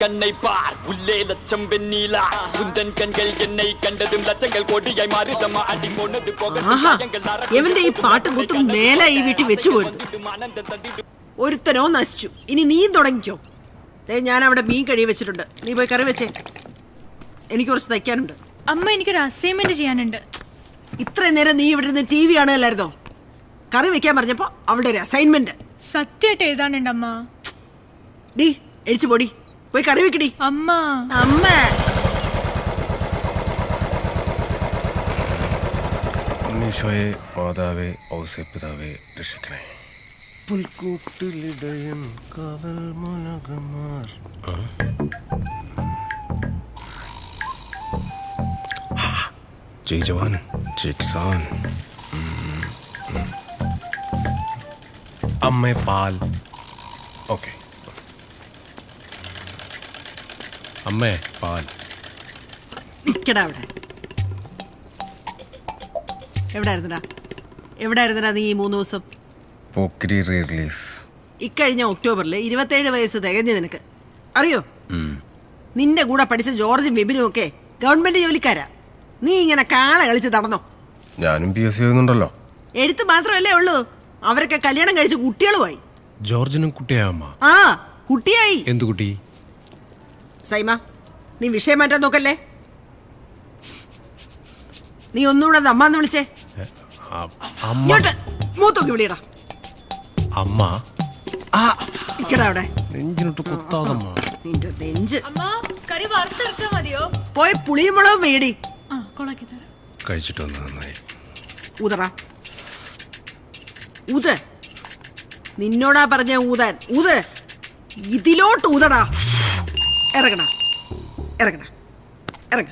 கண்ணை பார் உள்ளே லட்சம் வெண்ணீலா உந்தன் கண்கள் என்னை கண்டதும் லட்சங்கள் கோடியாய் மாறுதம்மா அடி போனது போக എവന്റെ ഈ പാട്ടും കുത്തും മേലെ ഈ വീട്ടിൽ വെച്ചു പോരുത്. ഒരുത്തനോ നശിച്ചു. ഇനി നീയും തുടങ്ങിക്കോ. ഞാൻ അവിടെ മീൻ കഴി വെച്ചിട്ടുണ്ട്. നീ പോയി കറി വെച്ചേ. എനിക്ക് കുറച്ച് തയ്ക്കാനുണ്ട്. അമ്മ എനിക്കൊരു അസൈൻമെന്റ് ചെയ്യാനുണ്ട്. ഇത്രയും നേരം നീ ഇവിടെ നിന്ന് TV കാണുകയല്ലായിരുന്നോ? കറി വെക്കാൻ പറഞ്ഞപ്പോ അവളുടെ ഒരു അസൈൻമെന്റ് സത്യമായിട്ട് എഴുതാനുണ്ട് അമ്മ. ഡീ എഴിച്ചു പോടി. പോയി കറി വെക്കടി. അമ്മ അമ്മ ഉണ്ണീശോയെ മാതാവേ ഔസേപ്പിതാവേ രക്ഷിക്കണേ. പുൽക്കൂട്ടിലിടയൻ കാവൽ മുനകമാർ. ജയ് ജവാൻ ജയ് കിസാൻ. അമ്മേ പാൽ. ഓക്കെ അമ്മേ പാൽ. നിക്കടാ അവിടെ. എവിടായിരുന്നടാ നീ ഈ 3 ദിവസം? പോക്കിരി റിലീസ്. ഇക്കഴിഞ്ഞ ഒക്ടോബറിൽ 27 വയസ്സ് തികഞ്ഞു നിനക്ക്. അറിയോ? നിന്റെ കൂടെ പഠിച്ച ജോർജും ബിബിനും ഒക്കെ ഗവൺമെന്റ് ജോലിക്കാരാ. നീ ഇങ്ങനെ കാള കളിച്ച് നടന്നോ? ഞാനും PSC ചെയ്യുന്നുണ്ടല്ലോ. എഴുത്ത് മാത്രമല്ലേ ഉള്ളൂ. അവരൊക്കെ കല്യാണം കഴിച്ച് കുട്ടികളുമായി. ജോർജിനും കുട്ടിയായമ്മ. ആ കുട്ടിയായി. എന്തു കുട്ടി? സൈമ, നീ വിഷയം മാറ്റാൻ നോക്കല്ലേ. നീ ഒന്നുകൂടെ അമ്മാന്ന് വിളിച്ചേ. മൂത്തൊക്കെ വിളിയടാ. അമ്മ ഇക്കടാ അവിടെ. നെഞ്ചിനോട്ട് കുത്താതമ്മ. നിന്റെ നെഞ്ച്. അമ്മ കറി വറുത്തരച്ചാ മതിയോ? പോയി പുളിയും മുളകും വേടി. കൊളാക്കി തരാം. കഴിച്ചിട്ട് വന്നത് നന്നായി. ഊതറ ഊത്. നിന്നോടാ പറഞ്ഞ ഊതാൻ. ഊത്. ഇതിലോട്ട് ഊതടാ. ഇറങ്ങണ ഇറങ്ങണ ഇറങ്ങ.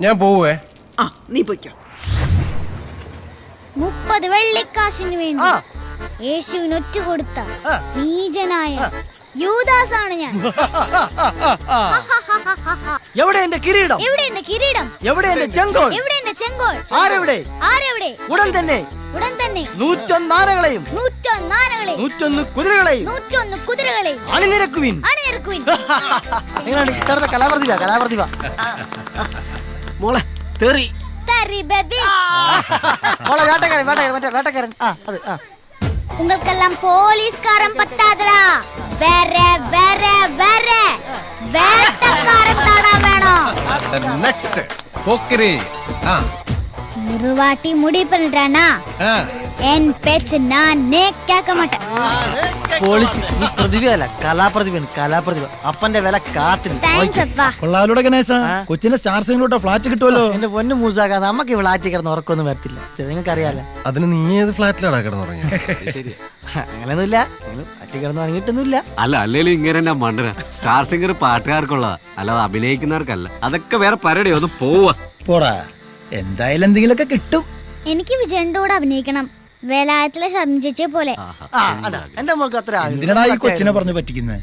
ഞാൻ പോവേ. ആ നീ പൊയ്ക്കോ. 30 വെള്ളിക്കാശിന് വേണ്ടി യേശുവിന് ഒറ്റ കൊടുത്ത നീചനായ യൂദാസാണ് ഞാൻ. എവിടെ എന്റെ കിരീടം? എവിടെ എന്റെ കിരീടം? എവിടെ എന്റെ ചെങ്കോൾ? എവിടെ എന്റെ ചെങ്കോൾ? ആരെവിടെ? ആരെവിടെ? ഉടൻ തന്നെ 101 ആനകളെയും 101 കുതിരകളെയും 101 കുതിരകളെയും അണിനിരക്കുവിൻ. എങ്ങനെയാണ് കലാപ്രതിഭ? മോളെ തെറി. മോളെ വേട്ടക്കാരൻ. உங்களுக்கெல்லாம் போலீஸ்காரன் பத்தாதடா. வேட்டக்காரன் தானா வேணும். നെക്സ്റ്റ് പോക്കിരി. ஒரு வாட்டி முடிவு பண்ணிட்டானா என் பேச்சு நானே கேட்க மாட்டேன். പൊളിച്ച്. നീ പ്രതിഭയല്ല, കലാപ്രതിഭ. അപ്പന്റെ വില കാട്ടിൽ. കൊള്ളാലൂടെ ഗണേശ. കൊച്ചിന്റെ സ്റ്റാർ സിംഗിലോട്ട് ഫ്ലാറ്റ് കിട്ടുമല്ലോ. എന്റെ പൊന്നു മൂസാക്ക, നമുക്ക് ഫ്ലാറ്റ് കിടന്ന് ഉറക്കൊന്നും വരത്തില്ല. നിങ്ങൾക്ക് അറിയാലോ. അതിന് നീ ഏത് ഫ്ലാറ്റിലാടാ കിടന്നുറങ്ങിയ? അങ്ങനെയൊന്നുമില്ല. ഫ്ലാറ്റ് കിടന്ന് ഉറങ്ങിയിട്ടൊന്നുമില്ല. അല്ലേലും ഇങ്ങനെ മണ്ടന സ്റ്റാർ സിംഗർ പാട്ടുകാർക്കുള്ള, അല്ലാതെ അഭിനയിക്കുന്നവർക്കല്ല. അതൊക്കെ വേറെ പരടി. ഒന്ന് പോടാ. എന്തായാലും എന്തെങ്കിലുമൊക്കെ കിട്ടും. എനിക്ക് വിജയന്റെ കൂടെ അഭിനയിക്കണം. വേലായത്തിലെ ശബ്ദിച്ചേ പോലെ. എന്റെ മോൾക്ക് അത്ര എന്തിനാ ഈ കൊച്ചിനെ പറഞ്ഞു പറ്റിക്കുന്നേ?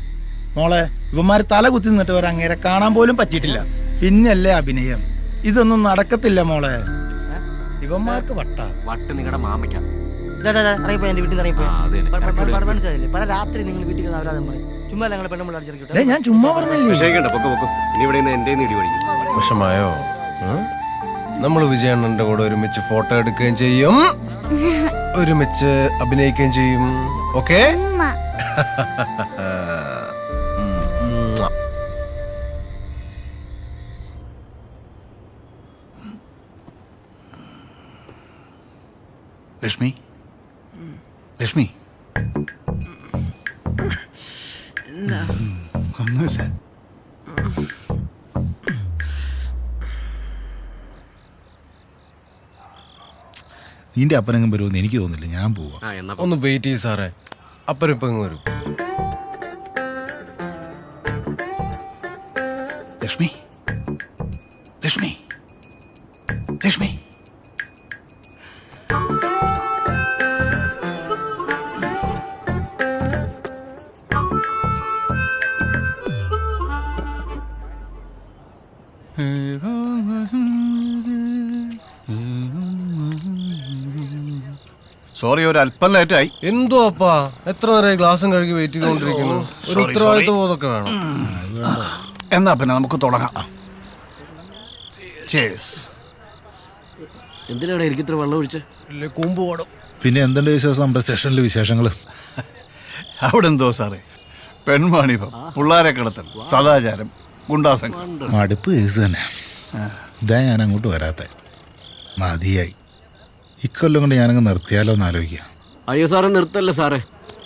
മോളെ, ഇവന്മാര് തല കുത്തി നിന്നിട്ട് വരെ അങ്ങേരെ കാണാൻ പോലും പറ്റിയിട്ടില്ല. പിന്നല്ലേ അഭിനയം. ഇതൊന്നും നടക്കത്തില്ല മോളെ. ഇവന്മാർക്ക് വട്ട് നിങ്ങളുടെ മാമയ്ക്കാം. എന്റെ വീട്ടിൽ മനസ്സിലായില്ലേ? പല രാത്രി നിങ്ങൾ വീട്ടിൽ അവരാധം പറയും. ചുമ്മാ ഞങ്ങളെ പെണ്ണുമ്പോൾ അടിച്ചിരിക്കട്ടെ. ഞാൻ ചുമ്മാ പറഞ്ഞില്ലേ. വിഷമായോ? നമ്മൾ വിജയണ്ണന്റെ കൂടെ ഒരുമിച്ച് ഫോട്ടോ എടുക്കുകയും ചെയ്യും, ഒരുമിച്ച് അഭിനയിക്കുകയും ചെയ്യും. ഓക്കെ? ലക്ഷ്മി, ഒന്നുമില്ല. നിന്റെ അപ്പനെങ്ങും വരുമെന്ന് എനിക്ക് തോന്നുന്നില്ല. ഞാൻ പോവാ. ഒന്ന് വെയിറ്റ് ചെയ്യ് സാറേ. അപ്പനിപ്പം വരും. ലക്ഷ്മി. സോറി ഒരു അല്പം ലേറ്റായി. എന്തോ അപ്പാ എത്ര നേരം ഗ്ലാസും കഴുകി വെയിറ്റ് ചെയ്തുകൊണ്ടിരിക്കുന്നു. ഒരു ഉത്തരവാദിത്വ ബോധമൊക്കെ വേണം. എന്നാ പിന്നെ നമുക്ക് തുടങ്ങാം. എന്തിനാണ് എനിക്ക് ഇത്ര വെള്ളം ഒഴിച്ച് കൂമ്പ് പാടും. പിന്നെ എന്തുണ്ട് വിശേഷം നമ്മുടെ സ്റ്റേഷനിലെ വിശേഷങ്ങൾ? അവിടെ എന്തോ സാറേ, പെൺവാണിഭം, പിള്ളാരെ കിടത്തൽ, സദാചാരം, ഗുണ്ടാസംഘം. മടുപ്പ് കേസ് തന്നെ. ഇതാ ഞാൻ അങ്ങോട്ട് വരാത്ത മതിയായി. ഇക്കൊല്ലം കൊണ്ട് ഞാനങ്ങ് നിർത്തിയാലോ എന്ന് ആലോചിക്കുക. അയ്യോ സാറ് നിർത്തല്ലേ സാറേ.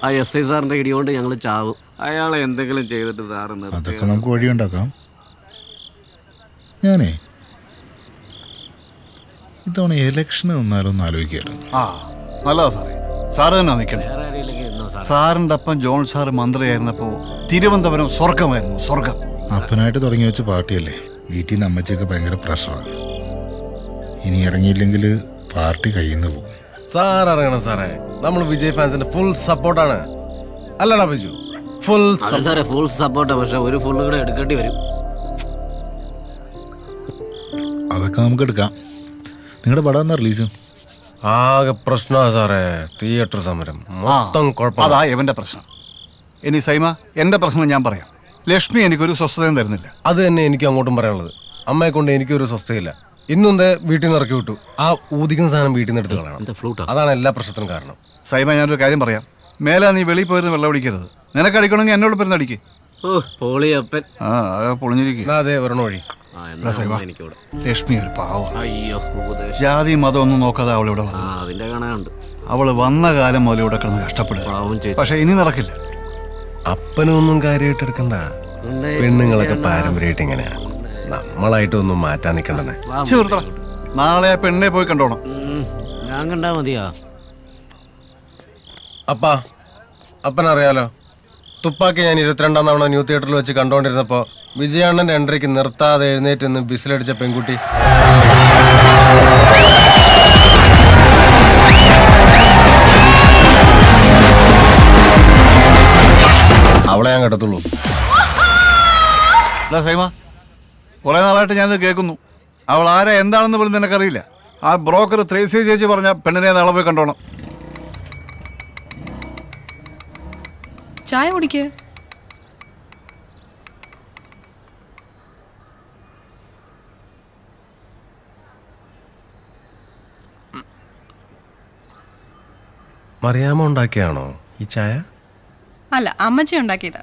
ആ SI സാറിന്റെ ഇടികൊണ്ട് ഞങ്ങൾ ചാവും. അയാളെ എന്തെങ്കിലും ചെയ്തിട്ട് സാറ് അതൊക്കെ നമുക്ക് വഴിയുണ്ടാക്കാം. ഞാനേ ഇത്തവണ ഇലക്ഷന് നിന്നാലോ എന്ന് ആലോചിക്കായിരുന്നു. ആ നല്ലതാ സാറേ. സാറ് തന്നെ നിൽക്കണേ. സാറിൻ്റെ അപ്പം ജോൺ സാറ് മന്ത്രിയായിരുന്നപ്പോൾ തിരുവനന്തപുരം സ്വർഗമായിരുന്നു, സ്വർഗം. അപ്പനായിട്ട് തുടങ്ങി വെച്ച പാർട്ടിയല്ലേ. വീട്ടിൽ നിന്ന് അമ്മച്ചൊക്കെ ഭയങ്കര പ്രഷറാണ്. ഇനി ഇറങ്ങിയില്ലെങ്കിൽ പാർട്ടി കയ്യിൽ നിന്ന് പോകും. സാർ അറിയണം സാറേ, നമ്മൾ വിജയ് ഫാൻസിന്റെ ഫുൾ സപ്പോർട്ടാണ്. അല്ലടാ ബിജു? ഫുൾ സാറേ ഫുൾ സപ്പോർട്ടാ. പക്ഷെ ഒരു ഫുള്ള് കൂടെ എടുക്കേണ്ടി വരും. അതൊക്കെ നമുക്ക് എടുക്കാം. നിങ്ങളുടെ പടം എന്നാ റിലീസ്? ആകെ പ്രശ്നമാ സാറേ. തിയേറ്റർ സമരം മൊത്തം കുഴപ്പം. അതാ എവന്റെ പ്രശ്നം. ഇനി സൈമ, എന്റെ പ്രശ്നം ഞാൻ പറയാം. ലക്ഷ്മി എനിക്കൊരു സ്വസ്ഥതയും തരുന്നില്ല. അത് തന്നെ എനിക്ക് അങ്ങോട്ടും പറയാനുള്ളത്. അമ്മയെ കൊണ്ട് എനിക്കൊരു സ്വസ്ഥയില്ല. ഇന്നെന്ത് വീട്ടിൽ നിന്ന് ഇറക്കി വിട്ടു. ആ ഊതിക്കുന്ന സാധനം വീട്ടിൽ നിന്ന് എടുത്ത് കളയണം. അതാണ് എല്ലാ പ്രശ്നത്തിനും കാരണം. സൈമ, ഞാനൊരു കാര്യം പറയാം. മേലെ നീ വെളിയിൽ പോയിരുന്ന് വെള്ളം അടിക്കരുത്. നിനക്ക് അടിക്കണമെങ്കിൽ എന്നോട് പെരുന്ന് അടിക്ക്. പൊളിയപ്പൻ. പൊളിഞ്ഞിരിക്കും. അതെ വരണ വഴി. ലക്ഷ്മി ഒരു പാവം. അയ്യോ ജാതി മതം ഒന്നും നോക്കാതെ അവളിവിടെ വന്നു. അതിന്റെ കാണാനുണ്ട്. അവള് വന്ന കാലം മുതൽ ഇവിടെ കിടന്ന് കഷ്ടപ്പെടുക. പക്ഷെ ഇനി നടക്കില്ല. അപ്പനൊന്നും കാര്യമായിട്ട് എടുക്കണ്ട. പെണ്ണുങ്ങളൊക്കെ പാരമ്പര്യമായിട്ട് ഇങ്ങനെയാ. നമ്മളായിട്ടൊന്നും മാറ്റാൻ നിൽക്കണ്ടെന്നേ. നാളെ ആ പെണ്ണെ പോയി കണ്ടോണം. ഞാൻ കണ്ടാ മതിയാ. അപ്പനറിയാലോ, തുപ്പാക്കി ഞാൻ 22-ാം തവണ ന്യൂ തിയേറ്ററിൽ വെച്ച് കണ്ടോണ്ടിരുന്നപ്പോ വിജയണ്ണന്റെ എൻട്രിക്ക് നിർത്താതെ എഴുന്നേറ്റ് നിന്ന് ബിസിലടിച്ച പെൺകുട്ടി അവളെ ഞാൻ കേട്ടത്തുള്ളൂ. സൈമ, കുറെ നാളായിട്ട് ഞാനിത് കേൾക്കുന്നു. അവൾ ആരാ എന്താണെന്ന് പോലും നിനക്കറിയില്ല. ആ ബ്രോക്കർ ത്രേസ്യ ചേച്ചി പറഞ്ഞ പെണ്ണിനെ നാളെ പോയി കണ്ടോണം. ചായ കുടിക്ക്. മറിയാമ്മ ഉണ്ടാക്കിയാണോ ഈ ചായ? അല്ല, അമ്മച്ചി ഉണ്ടാക്കിയതാ.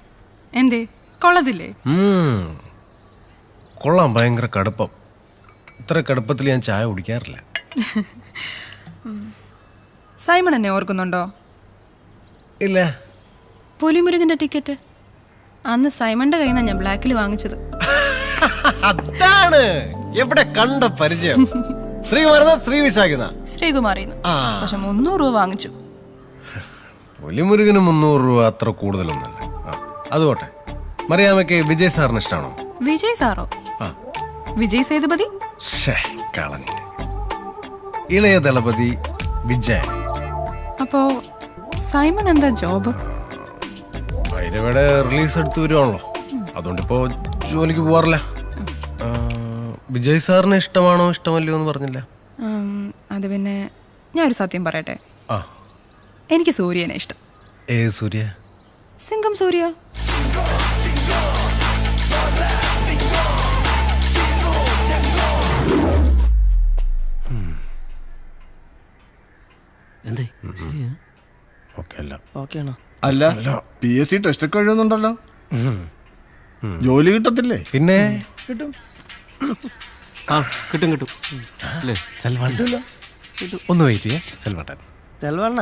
എന്തേ, കൊള്ളതില്ലേ? കൊള്ളാം. ഭയങ്കര കടുപ്പം. ഇത്ര കടുപ്പത്തിൽ ഞാൻ ചായ കുടിക്കാറില്ല. സൈമൺ എന്നെ ഓർക്കുന്നുണ്ടോ? ഇല്ല. പുലിമുരുകന്റെ ടിക്കറ്റ് അന്ന് സൈമന്റെ കയ്യിൽ നിന്നാണ് ഞാൻ ബ്ലാക്കിൽ വാങ്ങിച്ചത്. അതാണ് എവിടെ കണ്ട പരിചയം. ശ്രീകുമാറിന്ന്. പക്ഷെ 300 രൂപ വാങ്ങിച്ചു. പുലിമുരുകന് 300 രൂപ അത്ര കൂടുതലൊന്നല്ല. അതുകൊട്ടെ. മറിയാമ്മയ്ക്ക് വിജയ് സാറിന് ഇഷ്ടമാണോ? വിജയ് സാറോ? വിജയ് സേതുപതി. ഇളയ ദളപതി വിജയ്. അപ്പോ സൈമൺ എന്താ ജോബ്? ഭൈരവയുടെ റിലീസ് എടുത്തു വരുവാണല്ലോ, അതുകൊണ്ടിപ്പോ ജോലിക്ക് പോവാറില്ല. വിജയ് സാറിന് ഇഷ്ടമാണോ ഇഷ്ടമല്ലയോ എന്ന് പറഞ്ഞില്ല. അത് പിന്നെ ഞാനൊരു സത്യം പറയട്ടെ. എനിക്ക് സൂര്യനെ ഇഷ്ടം. ഏത് സൂര്യ? സിംഗം സൂര്യ. അല്ല, PSC ടെസ്റ്റ് ഒക്കെ എഴുതുന്നുണ്ടല്ലോ. ജോലി കിട്ടത്തില്ലേ? പിന്നെ കിട്ടും. കിട്ടും. ഒന്ന് വെയിറ്റ് ചെയ്യേ. സെൽവണ്ണ.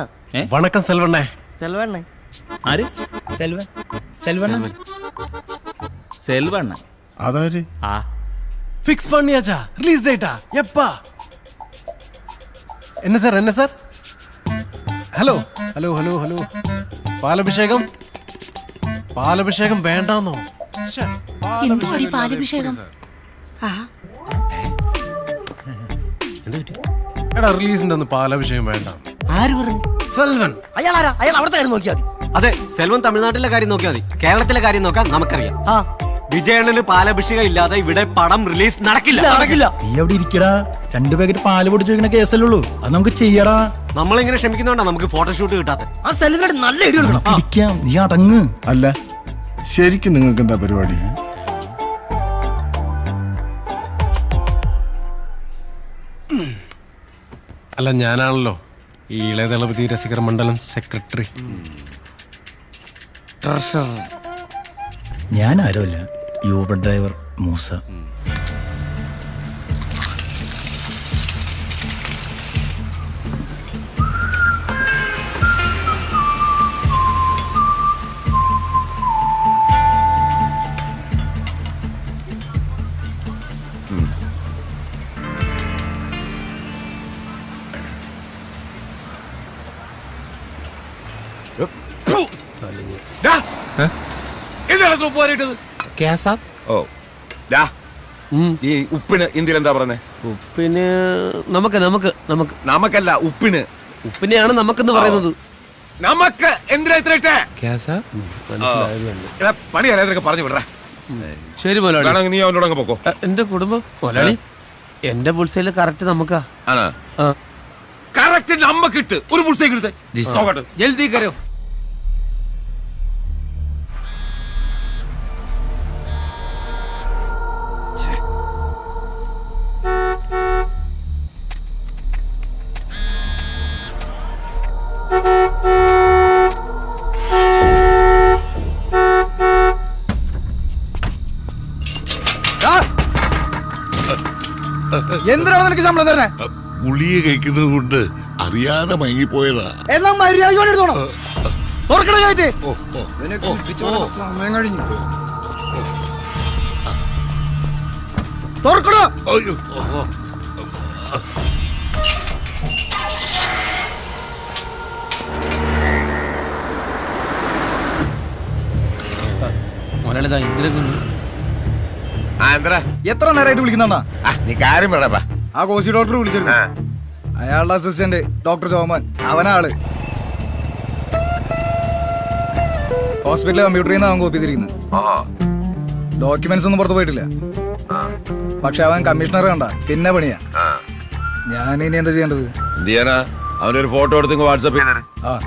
വണക്കം സെൽവണ്ണേ. സെൽവണ്ണ. ആര്? സെൽവണ്ണ. സെൽവണ്ണ അതാര്? ഫിക്സ് പണിയാച്ചാ. റിലീസ് ഡേറ്റാ എപ്പാ? എന്നെ സാർ. ഹലോ. പാലഭിഷേകം വേണ്ടാന്നോ? പാലഭിഷേകം എടാ, റിലീസിന്റെ ഒന്ന് പാലഭിഷേകം വേണ്ട. ആര് പറഞ്ഞു? സെൽവൻ. അയാളാരാ? അയാൾ അവിടുത്തെ കാര്യം നോക്കിയാൽ മതി. അതെ, സെൽവൻ തമിഴ്നാട്ടിലെ കാര്യം നോക്കിയാൽ മതി. കേരളത്തിലെ കാര്യം നോക്കാൻ നമുക്കറിയാം. വിജയണ്ണന് പാലഭിഷേകം ഇല്ലാതെ ഇവിടെ പടം റിലീസ് നടക്കില്ല. നീ എവിടെ ഇരിക്കടാ? 2 പാക്കറ്റ് പാല് പൊടിച്ചു വെക്കുന്ന കേസല്ലേ ഉള്ളൂ, അത് നമുക്ക് ചെയ്യടാ. നമ്മളിങ്ങനെ ക്ഷമിക്കുന്നോണ്ടാ നമുക്ക് ഫോട്ടോഷൂട്ട് കിട്ടാത്ത. ആ സ്ഥലത്തിനായിട്ട് നല്ല ഐഡിയ കൊടുക്കണം. പിടിക്കാം, നീ അടങ്ങ്. അല്ല ശരിക്കും നിങ്ങൾക്ക് എന്താ പരിപാടി? അല്ല, ഞാനാണല്ലോ ഈ ഇളയ ദളപതി രസികർ മണ്ഡലം സെക്രട്ടറി. ഞാൻ ആരുമല്ല, യൂബർ ഡ്രൈവർ മൂസ. ഈ ഉപ്പിന് ഇന്ത്യയിൽ എന്താ പറയുന്നത്? ഉപ്പിന് നമുക്ക് നമുക്ക് നമുക്ക് നമുക്കല്ല, ഉപ്പിന്. ഉപ്പിനെയാണ് നമുക്കെന്ന് പറയുന്നത്. നമുക്ക് എന്തിനാ ഇത്ര ഇട്ടേ? പണി അറിയാതൊക്കെ പറഞ്ഞു വിടറ. ശരി മുതലാളി, വേണമെങ്കിൽ നീ അവനോട് അങ്ങ് പോക്കോ. എന്റെ കുടുംബം മുതലാളി, എന്റെ പുൽസയില് കറക്റ്റ് നമുക്കാ. കറക്റ്റ് നമുക്ക് ഇട്ട് ഒരു പുൾസേക്ക് എടുത്ത് നോക്കട്ടെ. ജൽദി കരോ. എന്തിനാണ് നിനക്ക് ശമ്പളം തരണേ? ഗുളിക കഴിക്കുന്നത് കൊണ്ട് അറിയാതെ മയങ്ങിപ്പോയതാ. എന്നാ മര്യാദ എടുത്തോണം. തുറക്കണ കയറ്റ്. സമയം കഴിഞ്ഞു. തുറക്കണോ? മുതലാളി ഇന്ദിര എത്ര നേരമായിട്ട് വിളിക്കുന്നാ? നീ കാര്യം വേണപ്പാ. ആ കോശി ഡോക്ടർ വിളിച്ചിരുന്നു. അയാളുടെ അസിസ്റ്റന്റ് ഡോക്ടർ ചോമൻ, അവനാള്. ഹോസ്പിറ്റലിലെ കമ്പ്യൂട്ടറിൽ നിന്ന് അവൻ കോപ്പി ചെയ്തിരിക്കുന്നത്. ഡോക്യുമെന്റ്സ് ഒന്നും പുറത്തു പോയിട്ടില്ല. പക്ഷെ അവൻ കമ്മീഷണർ കണ്ട പിന്നെ പണിയാ. ഞാൻ ഇനി എന്താ ചെയ്യേണ്ടത്? എന്ത് ചെയ്യാനാ? അവന്റെ ഒരു ഫോട്ടോ എടുത്ത് വാട്സാപ്പ് ചെയ്തേ. ആ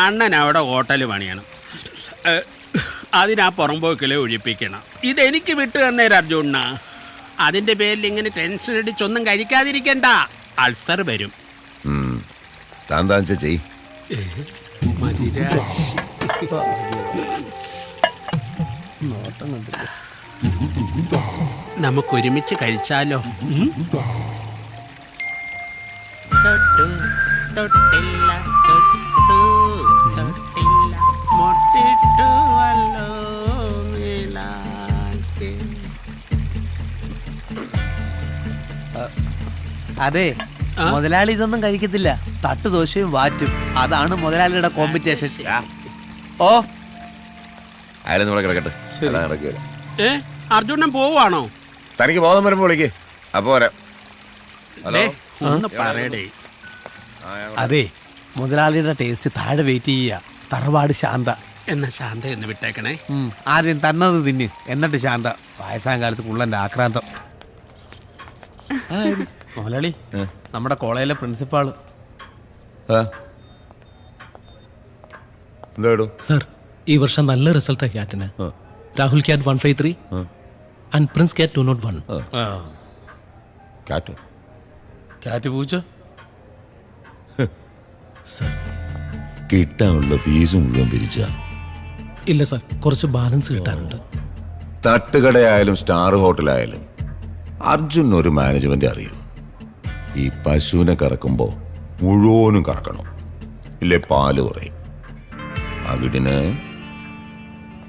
അണ്ണൻ അവിടെ ഹോട്ടൽ പണിയണം, അതിനാ പുറമ്പോക്കിലെ ഒഴിപ്പിക്കണം. ഇതെനിക്ക് വിട്ടു തന്നേരം അർജുണ്ണ. അതിൻ്റെ പേരിൽ ഇങ്ങനെ ടെൻഷൻ അടിച്ചൊന്നും കഴിക്കാതിരിക്കണ്ട, അൾസർ വരും. നമുക്കൊരുമിച്ച് കഴിച്ചാലോ? തൊട്ടില്ല തൊട്ടു തൊട്ടില്ല മൊട്ടിട്ടു വല്ലോ നീലാക്കി. അതെ, മുതലാളി ഇതൊന്നും കഴിക്കത്തില്ല. തട്ടുദോശയും വാറ്റും, അതാണ് മുതലാളിയുടെ കോമ്പറ്റീഷൻ. ഓ അയാളെ നമ്മളെ കിടക്കട്ടെ. അർജുനൻ പോവാണോ? തനിക്ക് ബോധം വരുമ്പോ വിളിക്ക്, അപ്പൊ വരാം. ഒന്ന് പറയടേ. അതെ, മുതലാളിയുടെ ടേസ്റ്റ് താഴെ വെയിറ്റ് ചെയ്യുക. തറവാട് ശാന്ത. എന്നാ ശാന്ത എന്ന് വിട്ടേക്കണേ. ആദ്യം തന്നത് തിന്ന്, എന്നിട്ട് ശാന്ത. വയസ്സാം കാലത്ത് കുള്ളന്റെ ആക്രാന്തം. മുതലാളി, നമ്മുടെ കോളേജിലെ പ്രിൻസിപ്പാള്. എന്താ സർ, ഈ വർഷം നല്ല റിസൾട്ടാണ് ക്യാറ്റിന്. Rahul CAT 153 and Prince CAT 201. കാറ്റ് ക്യാറ്റ് പൂച്ച കിട്ടാനുള്ള ഫീസ് മുഴുവൻ പിരിച്ച ഇല്ല സാർ, കുറച്ച് ബാലൻസ് കിട്ടാനുണ്ട്. തട്ടുകടയായാലും സ്റ്റാർ ഹോട്ടലായാലും അർജുൻ ഒരു മാനേജ്മെന്റ് അറിയൂ. ഈ പശുവിനെ കറക്കുമ്പോ മുഴുവനും കറക്കണം, ഇല്ലേ പാല് കുറയും, അവിടിന്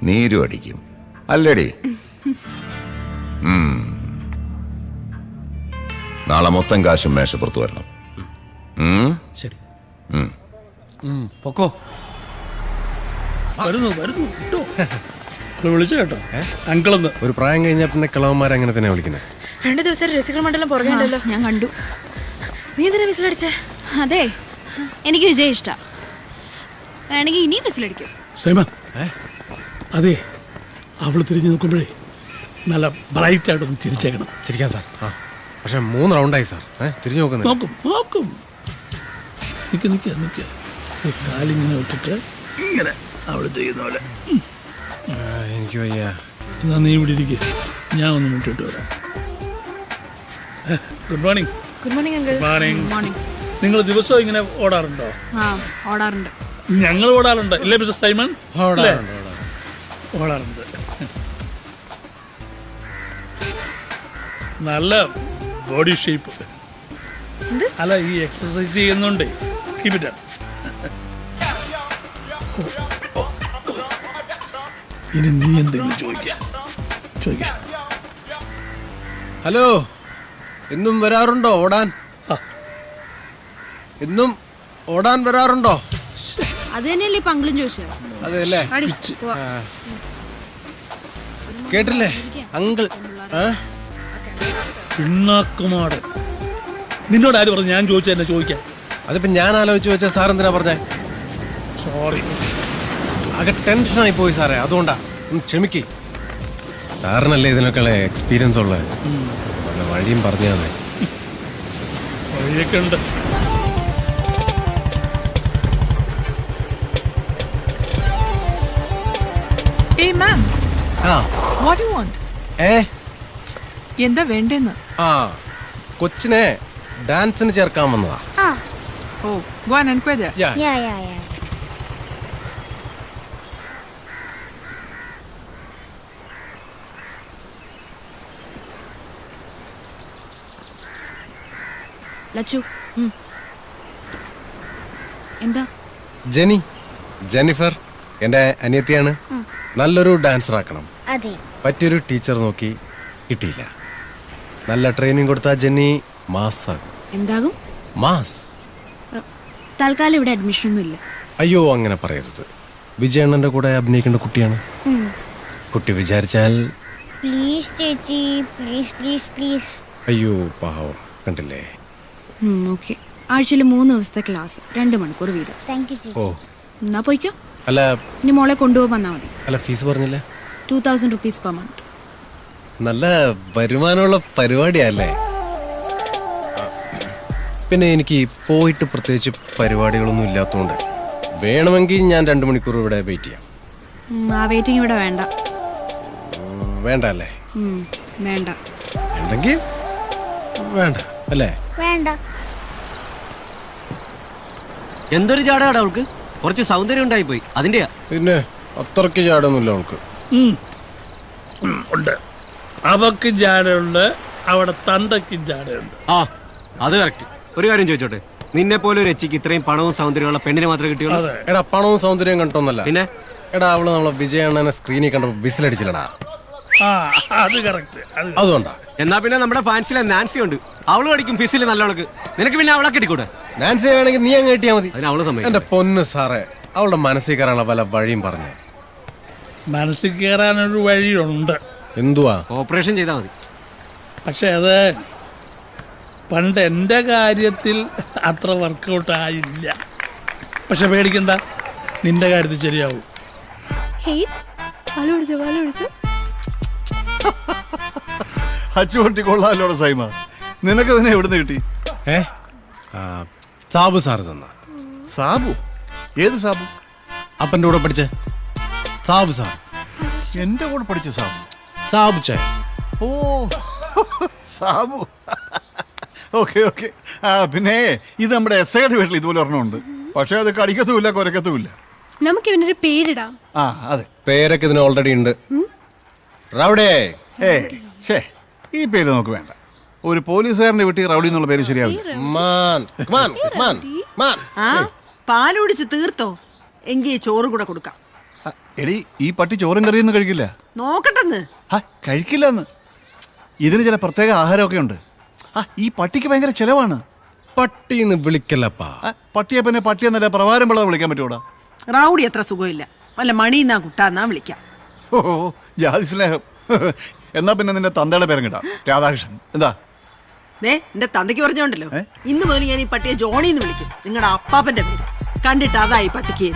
നീരും അടിക്കും. അല്ലേടി? നാളെ മൊത്തം കാശും മേശപ്പുറത്ത് വരണം. ശരി. പൊക്കോ. വരുന്നു കേട്ടോ. വിളിച്ചു കേട്ടോ അങ്കിളെന്ന്. ഒരു പ്രായം കഴിഞ്ഞാൽ പിന്നെ കിളവന്മാരെ അങ്ങനെ തന്നെ വിളിക്കുന്നത്. 2 ദിവസം രസികർ മണ്ഡലം പുറകെയുണ്ടല്ലോ. ഞാൻ കണ്ടു. നീ എന്തിനാ വിസിലടിച്ചേ? അതെ, എനിക്ക് വിജയ് ഇഷ്ടാ. വേണമെങ്കിൽ ഇനിയും വിസിലടിക്കും. സൈമ, അതെ, അവള് തിരിഞ്ഞു നോക്കുമ്പോഴേ നല്ല ബ്രൈറ്റ് ആയിട്ടൊന്ന് ചിരിച്ചേക്കണം. ചിരിക്കാൻ സാർ. പക്ഷെ 3 റൗണ്ടായി സാർ. തിരിഞ്ഞു നോക്കുന്നത്. നോക്കും. നിക്ക കാലിങ്ങനെ വെച്ചിട്ട് ഇങ്ങനെ അവള് ചെയ്യുന്ന പോലെ. എനിക്ക് വയ്യ. എന്നാ നീ ഇവിടെ ഇരിക്കുക, ഞാൻ ഒന്ന് മുട്ടിട്ട് വരാം. Good morning. Good morning uncle. Morning. നിങ്ങൾ ദിവസവും ഇങ്ങനെ ഓടാറുണ്ടോ? ഓടാറുണ്ട്. ഞങ്ങൾ ഓടാറുണ്ട് ഇല്ലേ മിസ്റ്റർ സൈമൺ? ഓടാറുണ്ട്. നല്ല ബോഡി ഷേപ്പ്. അല്ല, ഈ എക്സസൈസ് ചെയ്യുന്നുണ്ടേ. Keep it up. ഇനി നീ എന്തെങ്കിലും ചോദിക്കാം. ഹലോ, ഇന്നും വരാറുണ്ടോ ഓടാൻ? ഇന്നും ഓടാൻ വരാറുണ്ടോ? അത് തന്നെയല്ലേ ഇപ്പൊ അങ്കിളും ചോദിച്ചത്. അതെല്ലേ? കേട്ടില്ലേ അങ്കിൾ? പിണ്ണാക്കുമാട്. നിന്നോട് ആര് പറഞ്ഞു ഞാൻ ചോദിച്ചാ എന്നെ ചോദിക്കാം? അതിപ്പോ ഞാൻ ആലോചിച്ച് വെച്ച സാർ എന്തിനാ പറഞ്ഞേ? സോറി, ആകെ ടെൻഷനായി പോയി സാറേ, അതുകൊണ്ടാ. ക്ഷമിക്കേ. സാറിനല്ലേ ഇതിനൊക്കെ എക്സ്പീരിയൻസ് ഉള്ളത്. വഴിയും പറഞ്ഞു തന്നെ. വഴിയൊക്കെ ഉണ്ട്. എന്താ വേണ്ടെന്ന്? കൊച്ചിനെ ഡാൻസിന് ചേർക്കാൻ വന്നതാ. ലച്ചു, എന്താ? ജെന്നിഫർ എന്റെ അനിയത്തിയാണ്. നല്ലൊരു ഡാൻസർ ആക്കണം. അതെ. പറ്റിയൊരു ടീച്ചർ നോക്കി കിട്ടിയില്ല. നല്ല ട്രെയിനിങ് കൊടുത്താ ജെന്നി മാസ്. എന്താകും? മാസ്. തൽക്കാലം ഇവിടെ അഡ്മിഷൻ ഒന്നും ഇല്ല. അയ്യോ, അങ്ങനെ പറയരുത്. വിജയണ്ണന്റെ കൂടെ അഭിനയിക്കേണ്ട കുട്ടിയാണ്. കുട്ടി വിചാരിച്ചാൽ. പ്ലീസ് ചേച്ചി, പ്ലീസ്. അയ്യോ പാവം, കണ്ടില്ലേ? ഓക്കെ. ആഴ്ചയിൽ 3 ദിവസത്തെ ക്ലാസ്, 2 മണിക്കൂർ വീതം. താങ്ക് യു ചേച്ചി. എന്നാ പോയിക്കോ. അല്ല, ഇനി മോളെ കൊണ്ടുപോകാൻ വന്നാൽ മതി. അല്ല, ഫീസ് പറഞ്ഞില്ല? 2000 rupees per month. നല്ല വരുമാനമുള്ള പരിപാടിയല്ലേ? പിന്നെ എനിക്ക് പോയിട്ട് പ്രത്യേകിച്ച് പരിപാടികളൊന്നും ഇല്ലാത്തതുകൊണ്ട് വേണമെങ്കിൽ ഞാൻ 2 മണിക്കൂർ ഇവിടെ വെയിറ്റ് ചെയ്യാം. ആ വെയിറ്റിംഗ് ഇവിടെ വേണ്ട. വേണ്ട അല്ലേ? വേണ്ട. വേണ്ടെങ്കിൽ വേണ്ട അല്ലേ? വേണ്ട. എന്തൊരു ചാടാടാ അവൾക്ക്. കുറച്ച് സൗന്ദര്യം ഉണ്ടായി പോയി, അതിന്റെയാ. പിന്നെ അത്രയ്ക്ക് ചാടൊന്നുമില്ല അവൾക്ക്. ഉണ്ട്. അവക്കും ജാടയുണ്ട്, അവിടെ തന്തയ്ക്കും ജാടയുണ്ട്. അത് കറക്റ്റ്. ഒരു കാര്യം ചോദിച്ചോട്ടെ, നിന്നെ പോലെ ഒരു എച്ചിക്ക് ഇത്രയും പണവും സൗന്ദര്യമുള്ള പെണ്ണിനെ മാത്രമേ കിട്ടിയുള്ളൂ? എടാ, പണവും സൗന്ദര്യവും കണ്ടോന്നല്ല. പിന്നെ എടാ, അവള് നമ്മളെ വിജയണ്ണനെ സ്ക്രീനിൽ കണ്ടപ്പോ വിസിലടിച്ചില്ലടാ. അത് കറക്റ്റ്. അതുകൊണ്ടാ. എന്നാ പിന്നെ നമ്മുടെ ഫാൻസിലെ നാൻസി ഉണ്ട്, അവള് പഠിക്കും ഫിസിൽ നല്ലവൾക്ക്. നിനക്ക് പിന്നെ അവളെ കിട്ടിക്കൂടെ? നാൻസിയെ വേണമെങ്കിൽ നീ അങ്ങ് കിട്ടിയാ മതി. അവള് സമയം. എന്റെ പൊന്ന് സാറേ, അവളുടെ മനസ്സിൽ കയറാനുള്ള പല വഴിയും പറഞ്ഞു. മനസ്സിൽ കയറാനൊരു വഴിയുണ്ട്. എന്തുവാ? ഓപ്പറേഷൻ ചെയ്താൽ മതി. പക്ഷെ അത് പണ്ട് എൻ്റെ കാര്യത്തിൽ അത്ര വർക്കൗട്ട് ആയില്ല. പക്ഷെ പേടിക്കണ്ട, നിന്റെ കാര്യത്തിൽ ശരിയാവും. അച്ചുപൊട്ടി കൊള്ളാലോടെ സൈമ. നിനക്ക് തന്നെ എവിടുന്ന് കിട്ടി? സാബു സാറ് തന്ന. സാബു? ഏത് സാബു? അപ്പൻ്റെ കൂടെ പഠിച്ചേ. സാബ് സാർ. എന്റെ കൂടെ പഠിച്ച സാബു. സാബ് ചേ. ഓ സാബു. Okay okay. പിന്നെ ഇത് നമ്മുടെ എസ് ഐയുടെ വീട്ടിൽ ഇതുപോലെ ഒരെണ്ണമുണ്ട്. പക്ഷെ അത് കടിക്കത്തുമില്ല കുരക്കത്തുമില്ല. നമുക്ക് ഇവനൊരു പേരിടാം. ആ അതെ, പേരൊക്കെ ഇതിന് ഓൾറെഡി ഉണ്ട്. റൗഡേ. ഷേ ഈ പേര് നമുക്ക് വേണ്ട. ഒരു പോലീസുകാരന്റെ വീട്ടിൽ റൗഡി എന്നുള്ള പേര് ശരിയാവില്ല. ആ പാലുടിച്ച് തീർത്തോ? എങ്കിൽ ചോറ് കൂടെ കൊടുക്കാം. എടി ഈ പട്ടി ചോറും കറിയൊന്നും കഴിക്കില്ല. നോക്കട്ടെന്ന്. കഴിക്കില്ലെന്ന്. ഇതിന് ചില പ്രത്യേക ആഹാരമൊക്കെ ഉണ്ട്. ഈ പട്ടിക്ക് ഭയങ്കര ചെലവാണ്. പട്ടിന്ന് വിളിക്കല്ലപ്പാ. പട്ടിയെ പിന്നെ പട്ടിയെന്നല്ല പ്രവാരം പിള്ളേ വിളിക്കാൻ പറ്റൂടാ. റൗഡി അത്ര സുഖമില്ല. വല്ല മണിന്നാ കുട്ടാന്നാ വിളിക്കാം. ഓ ജാതി സ്നേഹം. എന്നാ പിന്നെ നിന്റെ തന്തയുടെ പേരും കിട്ടാം, രാധാകൃഷ്ണൻ. എന്താ എന്റെ തന്തയ്ക്ക് പറഞ്ഞോണ്ടല്ലോ, ഇന്ന് മുതൽ ഞാൻ ഈ പട്ടിയെ ജോണിന്ന് വിളിക്കും. നിങ്ങളുടെ അപ്പാപ്പന്റെ പേര് കണ്ടിട്ട് അതായി പട്ടിക്ക്